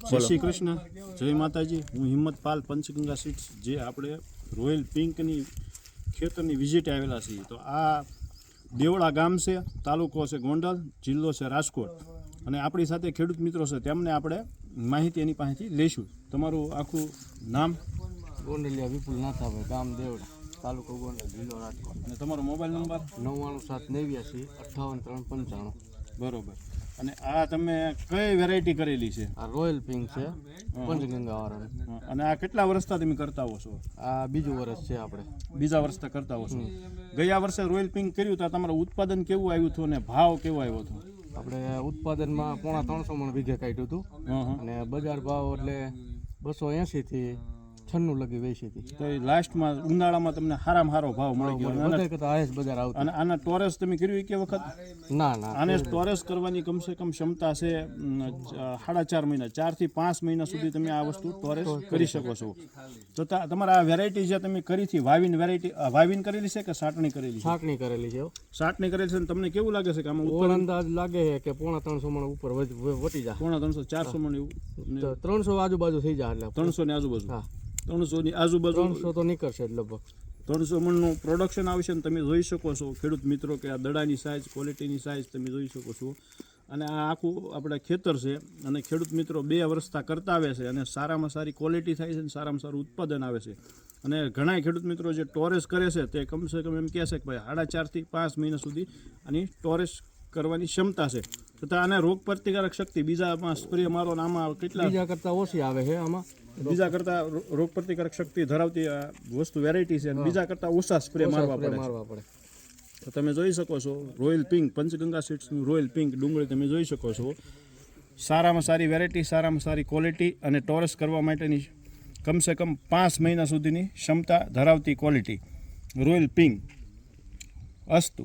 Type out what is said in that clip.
જય શ્રી કૃષ્ણ, જય માતાજી. હું હિંમત પાલ પંચગંગા સીડ્સ, જે આપણે રોયલ પિંકની ખેતરની વિઝિટ આવેલા છીએ. તો આ દેવળા ગામ છે, તાલુકો છે ગોંડલ, જિલ્લો છે રાજકોટ, અને આપણી સાથે ખેડૂત મિત્રો છે, તેમને આપણે માહિતી એની પાસેથી લઈશું. તમારું આખું નામ? ગોંડલિયા વિપુલ નાથાભાઈ, ગામ દેવડા, તાલુકો ગોંડલ, જિલ્લો રાજકોટ. અને તમારો મોબાઈલ નંબર? 997988 બરોબર. અને આ તમે કઈ વેરાયટી કરેલી છે? આ રોયલ પિંક છે, પંચગંગા વાળાની. અને આ કેટલા વર્ષથી તમે કરતા હો છો? આ બીજું વર્ષ છે, આપણે બીજા વર્ષથી કરતા હો છો. ગયા વર્ષે રોયલ પિંક કર્યું તો તમારું ઉત્પાદન કેવું આવ્યું હતું અને ભાવ કેવો આવ્યો હતો? આપણે ઉત્પાદનમાં 350 મણ વીઘે કાઢ્યું હતું, અને બજાર ભાવ એટલે 280 થી 96 લગી વેચી હતી. તો લાસ્ટમાં ઉનાળામાં તમને સારામાં સારો ભાવ મળી ગયો. બધા કરતા હાઈએસ્ટ બજાર આવતું. અને આના ટોરેસ તમે કર્યું કે વખત? ના ના, આને ટોરેસ કરવાની કમસે કમ ક્ષમતા છે 4.5 મહિના, 4 થી 5 મહિના સુધી તમે આ વસ્તુ ટોરેસ કરી શકો છો. તો તમારા આ વેરાયટી જે તમે કરી હતી, વાવીન વેરાયટી, વાવીન કરેલી છે કે સાટણી કરેલી છે? છાટણી કરેલી છે. સાટણી કરેલી છે. તમને કેવું લાગે છે કે આમાં ઓળ અંદાજ લાગે છે કે 350 મણ ઉપર વટી જાય. 350 400 મણ એવું? 300 આજુબાજુ થઈ જાય. એટલે 300 ની આજુબાજુ? હા, 300 ની આજુબાજુ 300 તો નીકળશે જ લગભગ. 300 મણનું પ્રોડક્શન આવશે. ને તમે જોઈ શકો છો ખેડૂત મિત્રો કે આ દડાની સાઇઝ, ક્વોલિટીની સાઇઝ તમે જોઈ શકો છો. અને આ આખું આપણે ખેતર છે, અને ખેડૂત મિત્રો 2 વર્ષથી કરતા આવે છે, અને સારામાં સારી ક્વોલિટી થાય છે, અને સારામાં સારું ઉત્પાદન આવે છે. અને ઘણા ખેડૂત મિત્રો જે ટોરેસ કરે છે તે કમસે કમ એમ કહે છે કે ભાઈ 4.5 થી 5 મહિના સુધી આની ટોરેસ કરવાની ક્ષમતા છે. તથા આને રોગ પ્રતિકારક શક્તિ બીજામાં સ્પ્રે મારો આમાં કેટલા બીજા કરતાં ઓછી આવે છે. આમાં બીજા કરતાં રોગ પ્રતિકારક શક્તિ ધરાવતી આ વસ્તુ વેરાયટી છે, અને બીજા કરતાં ઓછા સ્પ્રે મારવા પડે. તો તમે જોઈ શકો છો રોયલ પિંક, પંચગંગા સીડ્સનું રોયલ પિંક ડુંગળી તમે જોઈ શકો છો. સારામાં સારી વેરાયટી, સારામાં સારી ક્વોલિટી, અને ટોરેસ કરવા માટેની કમસે કમ 5 મહિના સુધીની ક્ષમતા ધરાવતી ક્વોલિટી રોયલ પિંક. અસ્તુ.